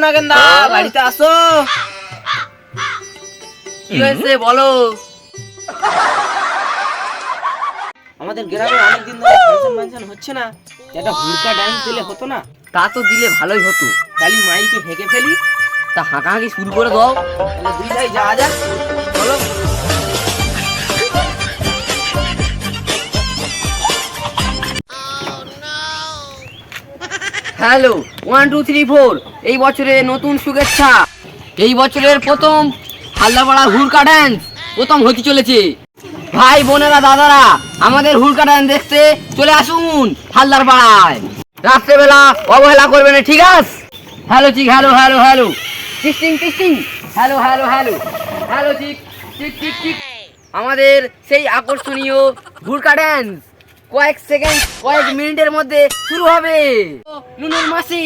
নাগেন্দা, বাড়িতে আসো। কি হয়েছে বলো? আমাদের গ্রামে অনেকদিন ধরে ফাংশন হচ্ছে না, একটা হুড়কা ডান্স দিলে হতো না? তা তো দিলে ভালোই হতো। খালি মাইকে ভেঙে ফেলি, তা হাঁকাহাঁকি শুরু করে দাও। তাহলে দুই ভাই যাওয়া যাক, বলো। হ্যালো, 1 2 3 4, এই বছরে নতুন শুভেচ্ছা। এই বছরের প্রথম হালদাপাড়া হুড়কা ড্যান্স প্রথম হতে চলেছে। ভাই বোনেরা দাদারা, আমাদের হুড়কা ড্যান্স দেখতে চলে আসুন হালদার পাড়ায়। রাত্রেবেলা অবহেলা করবে না, ঠিক আছে? Hello check, hello hello hello, testing testing, hello hello hello hello check, check check check. আমাদের সেই আকর্ষণীয় হুড়কা ড্যান্স কয়েক সেকেন্ড, কয়েক মিনিটের মধ্যে শুরু হবে। নুনুর মাসি,